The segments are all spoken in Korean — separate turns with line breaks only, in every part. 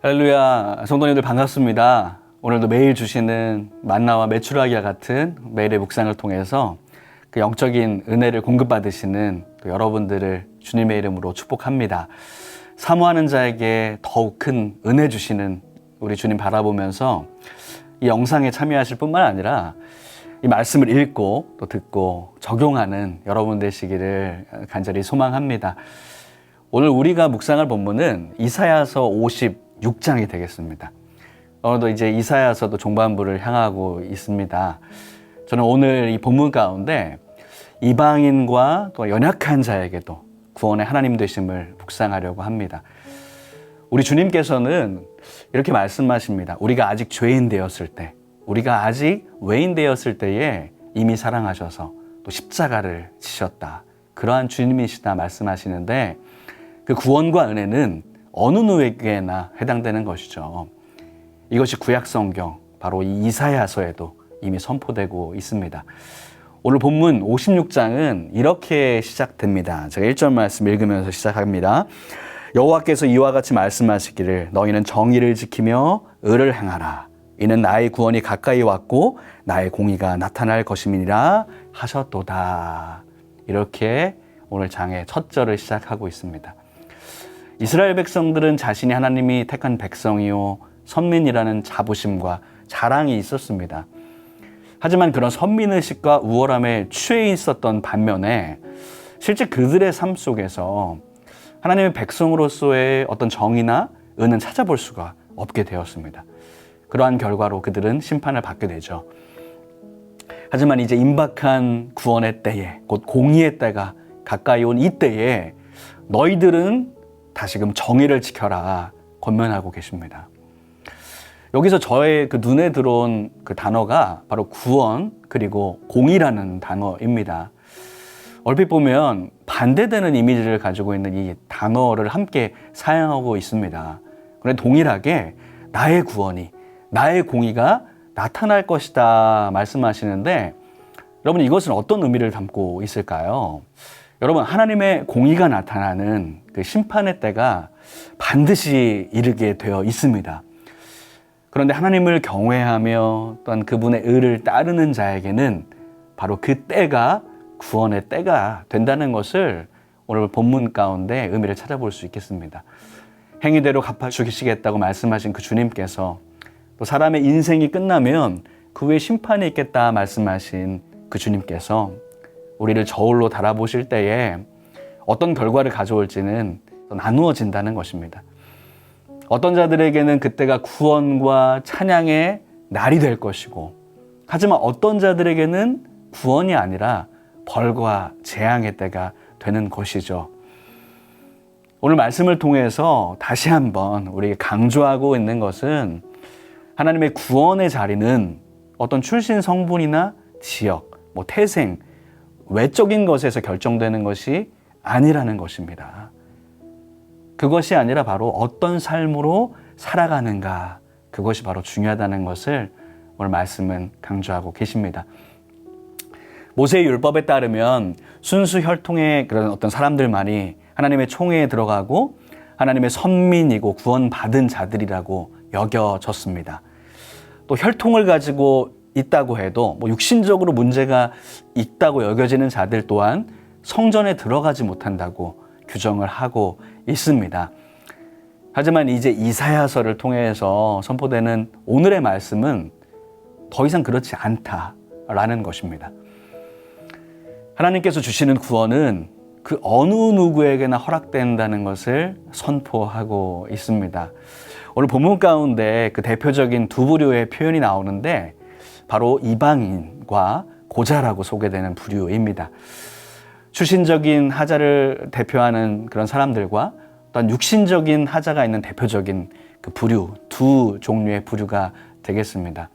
할렐루야, 성도님들 반갑습니다. 오늘도 매일 주시는 만나와 메추라기와 같은 매일의 묵상을 통해서 그 영적인 은혜를 공급받으시는 또 여러분들을 주님의 이름으로 축복합니다. 사모하는 자에게 더욱 큰 은혜 주시는 우리 주님 바라보면서 이 영상에 참여하실 뿐만 아니라 이 말씀을 읽고 또 듣고 적용하는 여러분 되시기를 간절히 소망합니다. 오늘 우리가 묵상할 본문은 이사야서 56장이 되겠습니다. 오늘도 이제 이사야서도 종반부를 향하고 있습니다. 저는 오늘 이 본문 가운데 이방인과 또 연약한 자에게도 구원의 하나님 되심을 묵상하려고 합니다. 우리 주님께서는 이렇게 말씀하십니다. 우리가 아직 죄인 되었을 때, 우리가 아직 외인 되었을 때에 이미 사랑하셔서 또 십자가를 지셨다. 그러한 주님이시다 말씀하시는데 그 구원과 은혜는 어느 누구에게나 해당되는 것이죠. 이것이 구약 성경, 바로 이 이사야서에도 이미 선포되고 있습니다. 오늘 본문 56장은 이렇게 시작됩니다. 제가 1절 말씀 읽으면서 시작합니다. 여호와께서 이와 같이 말씀하시기를 너희는 정의를 지키며 의를 행하라. 이는 나의 구원이 가까이 왔고 나의 공의가 나타날 것임이니라 하셨도다. 이렇게 오늘 장의 첫 절을 시작하고 있습니다. 이스라엘 백성들은 자신이 하나님이 택한 백성이요 선민이라는 자부심과 자랑이 있었습니다. 하지만 그런 선민의식과 우월함에 취해 있었던 반면에 실제 그들의 삶 속에서 하나님의 백성으로서의 어떤 정의나 은은 찾아볼 수가 없게 되었습니다. 그러한 결과로 그들은 심판을 받게 되죠. 하지만 이제 임박한 구원의 때에, 곧 공의의 때가 가까이 온 이 때에 너희들은 다시금 정의를 지켜라 권면하고 계십니다. 여기서 저의 그 눈에 들어온 그 단어가 바로 구원 그리고 공의라는 단어입니다. 얼핏 보면 반대되는 이미지를 가지고 있는 이 단어를 함께 사용하고 있습니다. 그런데 동일하게 나의 구원이, 나의 공의가 나타날 것이다 말씀하시는데 여러분 이것은 어떤 의미를 담고 있을까요? 여러분 하나님의 공의가 나타나는 그 심판의 때가 반드시 이르게 되어 있습니다. 그런데 하나님을 경외하며 또한 그분의 의를 따르는 자에게는 바로 그 때가 구원의 때가 된다는 것을 오늘 본문 가운데 의미를 찾아볼 수 있겠습니다. 행위대로 갚아주시겠다고 말씀하신 그 주님께서 또 사람의 인생이 끝나면 그 후에 심판이 있겠다 말씀하신 그 주님께서 우리를 저울로 달아보실 때에 어떤 결과를 가져올지는 나누어진다는 것입니다. 어떤 자들에게는 그때가 구원과 찬양의 날이 될 것이고 하지만 어떤 자들에게는 구원이 아니라 벌과 재앙의 때가 되는 것이죠. 오늘 말씀을 통해서 다시 한번 우리에게 강조하고 있는 것은 하나님의 구원의 자리는 어떤 출신 성분이나 지역, 태생, 외적인 것에서 결정되는 것이 아니라는 것입니다. 그것이 아니라 바로 어떤 삶으로 살아가는가, 그것이 바로 중요하다는 것을 오늘 말씀은 강조하고 계십니다. 모세의 율법에 따르면 순수 혈통의 그런 어떤 사람들만이 하나님의 총회에 들어가고 하나님의 선민이고 구원받은 자들이라고 여겨졌습니다. 또 혈통을 가지고 있다고 해도 육신적으로 문제가 있다고 여겨지는 자들 또한 성전에 들어가지 못한다고 규정을 하고 있습니다. 하지만 이제 이사야서를 통해서 선포되는 오늘의 말씀은 더 이상 그렇지 않다라는 것입니다. 하나님께서 주시는 구원은 그 어느 누구에게나 허락된다는 것을 선포하고 있습니다. 오늘 본문 가운데 그 대표적인 두 부류의 표현이 나오는데 바로 이방인과 고자라고 소개되는 부류입니다. 출신적인 하자를 대표하는 그런 사람들과 또한 육신적인 하자가 있는 대표적인 그 부류, 두 종류의 부류가 되겠습니다.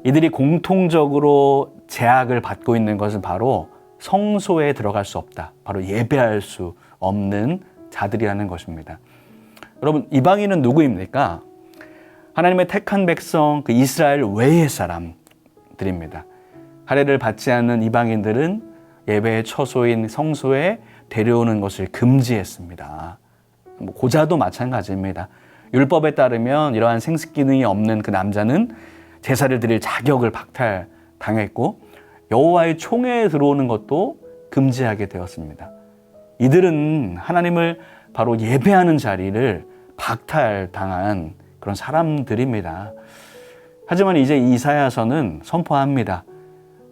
이들이 공통적으로 제약을 받고 있는 것은 바로 성소에 들어갈 수 없다. 바로 예배할 수 없는 자들이라는 것입니다. 여러분, 이방인은 누구입니까? 하나님의 택한 백성, 그 이스라엘 외의 사람들입니다. 할례를 받지 않는 이방인들은 예배의 처소인 성소에 데려오는 것을 금지했습니다. 고자도 마찬가지입니다. 율법에 따르면 이러한 생식 기능이 없는 그 남자는 제사를 드릴 자격을 박탈당했고 여호와의 총회에 들어오는 것도 금지하게 되었습니다. 이들은 하나님을 바로 예배하는 자리를 박탈당한 그런 사람들입니다. 하지만 이제 이사야서는 선포합니다.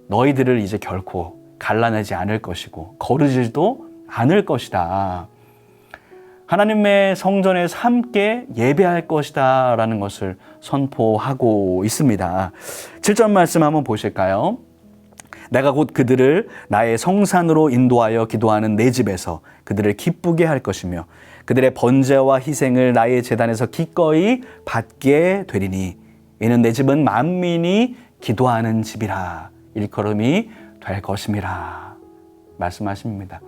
너희들을 이제 결코 갈라내지 않을 것이고 거르지도 않을 것이다. 하나님의 성전에서 함께 예배할 것이다 라는 것을 선포하고 있습니다. 7절 말씀 한번 보실까요? 내가 곧 그들을 나의 성산으로 인도하여 기도하는 내 집에서 그들을 기쁘게 할 것이며 그들의 번제와 희생을 나의 제단에서 기꺼이 받게 되리니 이는 내 집은 만민이 기도하는 집이라 일컬음이 될 것임이라 말씀하십니다.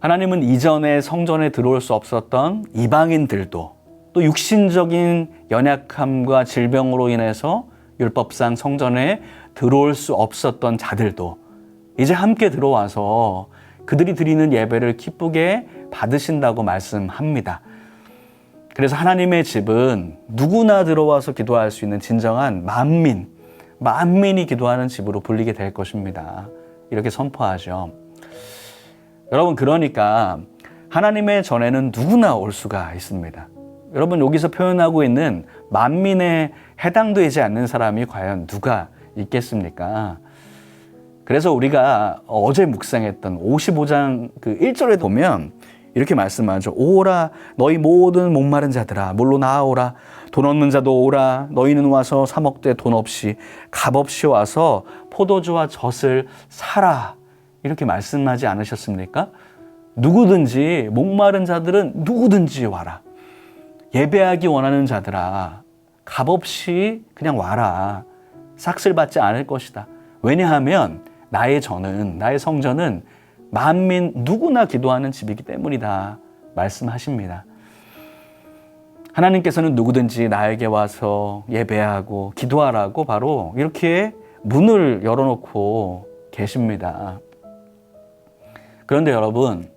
하나님은 이전에 성전에 들어올 수 없었던 이방인들도 또 육신적인 연약함과 질병으로 인해서 율법상 성전에 들어올 수 없었던 자들도 이제 함께 들어와서 그들이 드리는 예배를 기쁘게 받으신다고 말씀합니다. 그래서 하나님의 집은 누구나 들어와서 기도할 수 있는 진정한 만민이 기도하는 집으로 불리게 될 것입니다. 이렇게 선포하죠. 여러분, 그러니까 하나님의 전에는 누구나 올 수가 있습니다. 여러분, 여기서 표현하고 있는 만민에 해당되지 않는 사람이 과연 누가 있겠습니까? 그래서 우리가 어제 묵상했던 55장 그 1절에 보면 이렇게 말씀하죠. 오라 너희 모든 목마른 자들아 물로 나아오라 돈 없는 자도 오라 너희는 와서 사 먹되 돈 없이 값없이 와서 포도주와 젖을 사라 이렇게 말씀하지 않으셨습니까? 누구든지 목마른 자들은 누구든지 와라. 예배하기 원하는 자들아 값없이 그냥 와라. 삭슬 받지 않을 것이다. 왜냐하면 나의 성전은 만민 누구나 기도하는 집이기 때문이다 말씀하십니다. 하나님께서는 누구든지 나에게 와서 예배하고 기도하라고 바로 이렇게 문을 열어놓고 계십니다. 그런데 여러분,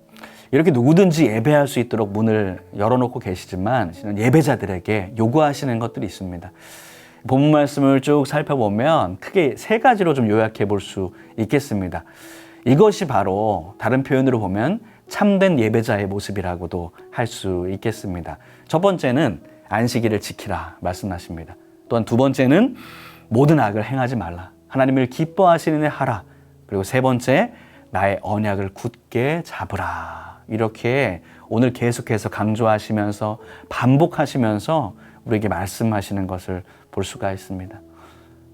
이렇게 누구든지 예배할 수 있도록 문을 열어놓고 계시지만 예배자들에게 요구하시는 것들이 있습니다. 본문 말씀을 쭉 살펴보면 크게 세 가지로 좀 요약해 볼 수 있겠습니다. 이것이 바로 다른 표현으로 보면 참된 예배자의 모습이라고도 할 수 있겠습니다. 첫 번째는 안식일을 지키라 말씀하십니다. 또한 두 번째는 모든 악을 행하지 말라. 하나님을 기뻐하시는 일 하라. 그리고 세 번째, 나의 언약을 굳게 잡으라. 이렇게 오늘 계속해서 강조하시면서 반복하시면서 우리에게 말씀하시는 것을 볼 수가 있습니다.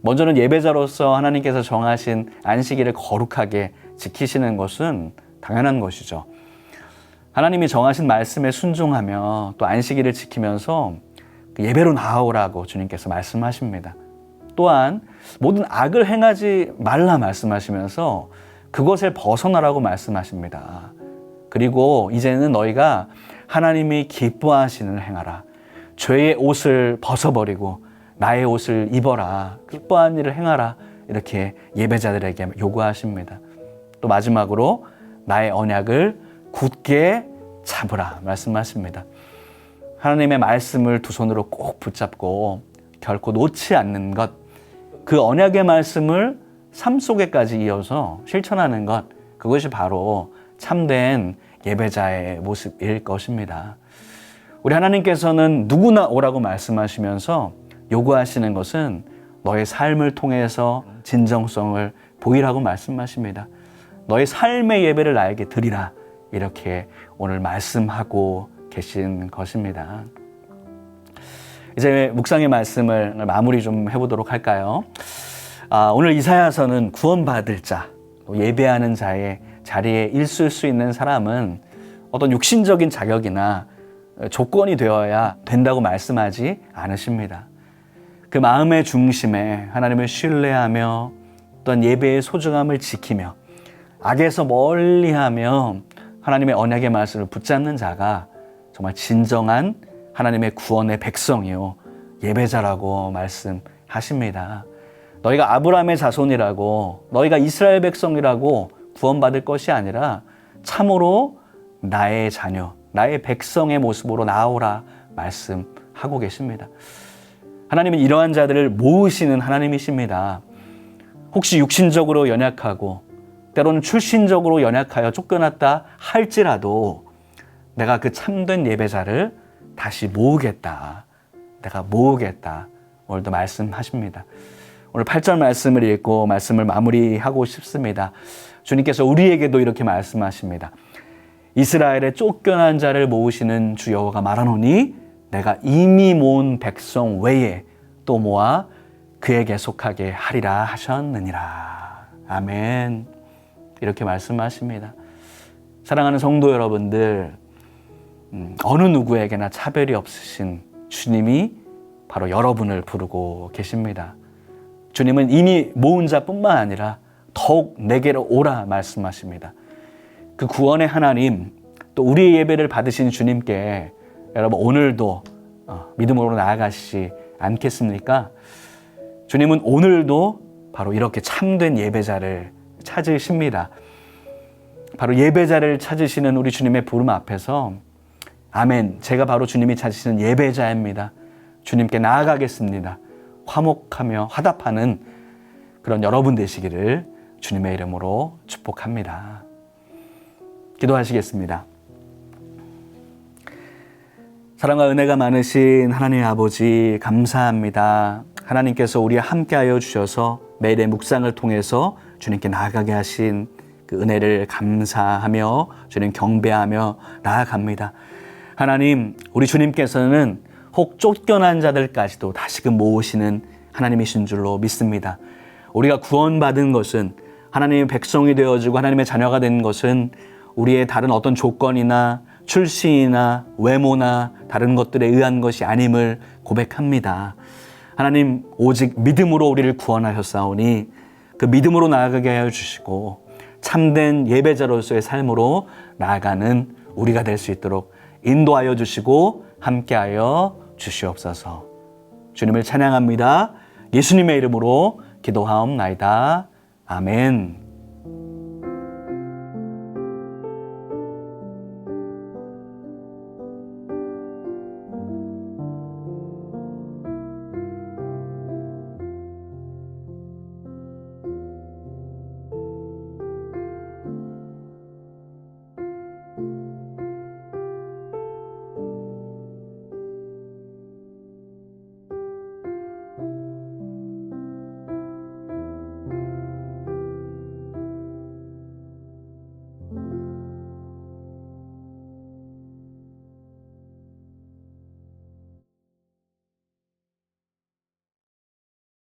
먼저는 예배자로서 하나님께서 정하신 안식일을 거룩하게 지키시는 것은 당연한 것이죠. 하나님이 정하신 말씀에 순종하며 또 안식일을 지키면서 예배로 나아오라고 주님께서 말씀하십니다. 또한 모든 악을 행하지 말라 말씀하시면서 그것을 벗어나라고 말씀하십니다. 그리고 이제는 너희가 하나님이 기뻐하시는 일을 행하라. 죄의 옷을 벗어버리고 나의 옷을 입어라. 기뻐하는 일을 행하라. 이렇게 예배자들에게 요구하십니다. 또 마지막으로 나의 언약을 굳게 잡으라 말씀하십니다. 하나님의 말씀을 두 손으로 꼭 붙잡고 결코 놓지 않는 것, 그 언약의 말씀을 삶 속에까지 이어서 실천하는 것, 그것이 바로 참된 예배자의 모습일 것입니다. 우리 하나님께서는 누구나 오라고 말씀하시면서 요구하시는 것은 너의 삶을 통해서 진정성을 보이라고 말씀하십니다. 너의 삶의 예배를 나에게 드리라. 이렇게 오늘 말씀하고 계신 것입니다. 이제 묵상의 말씀을 마무리 좀 해보도록 할까요? 오늘 이사야서는 구원받을 자, 예배하는 자의 자리에 있을 수 있는 사람은 어떤 육신적인 자격이나 조건이 되어야 된다고 말씀하지 않으십니다. 그 마음의 중심에 하나님을 신뢰하며 또한 예배의 소중함을 지키며 악에서 멀리하며 하나님의 언약의 말씀을 붙잡는 자가 정말 진정한 하나님의 구원의 백성이요 예배자라고 말씀하십니다. 너희가 아브라함의 자손이라고 너희가 이스라엘 백성이라고 구원받을 것이 아니라 참으로 나의 자녀, 나의 백성의 모습으로 나오라 말씀하고 계십니다. 하나님은 이러한 자들을 모으시는 하나님이십니다. 혹시 육신적으로 연약하고 때로는 출신적으로 연약하여 쫓겨났다 할지라도 내가 그 참된 예배자를 다시 모으겠다. 내가 모으겠다. 오늘도 말씀하십니다. 오늘 8절 말씀을 읽고 말씀을 마무리하고 싶습니다. 주님께서 우리에게도 이렇게 말씀하십니다. 이스라엘의 쫓겨난 자를 모으시는 주 여호와가 말하노니 내가 이미 모은 백성 외에 또 모아 그에게 속하게 하리라 하셨느니라. 아멘. 이렇게 말씀하십니다. 사랑하는 성도 여러분들, 어느 누구에게나 차별이 없으신 주님이 바로 여러분을 부르고 계십니다. 주님은 이미 모은 자뿐만 아니라 더욱 내게로 오라 말씀하십니다. 그 구원의 하나님, 또 우리의 예배를 받으신 주님께 여러분 오늘도 믿음으로 나아가시지 않겠습니까? 주님은 오늘도 바로 이렇게 참된 예배자를 찾으십니다. 바로 예배자를 찾으시는 우리 주님의 부름 앞에서 아멘, 제가 바로 주님이 찾으시는 예배자입니다. 주님께 나아가겠습니다. 화목하며 화답하는 그런 여러분 되시기를 주님의 이름으로 축복합니다. 기도하시겠습니다. 사랑과 은혜가 많으신 하나님의 아버지 감사합니다. 하나님께서 우리와 함께하여 주셔서 매일의 묵상을 통해서 주님께 나아가게 하신 그 은혜를 감사하며 주님 경배하며 나아갑니다. 하나님, 우리 주님께서는 혹 쫓겨난 자들까지도 다시금 모으시는 하나님이신 줄로 믿습니다. 우리가 구원받은 것은 하나님의 백성이 되어지고 하나님의 자녀가 된 것은 우리의 다른 어떤 조건이나 출신이나 외모나 다른 것들에 의한 것이 아님을 고백합니다. 하나님, 오직 믿음으로 우리를 구원하셨사오니 그 믿음으로 나아가게 하여 주시고 참된 예배자로서의 삶으로 나아가는 우리가 될 수 있도록 인도하여 주시고 함께하여 주시옵소서. 주님을 찬양합니다. 예수님의 이름으로 기도하옵나이다. 아멘.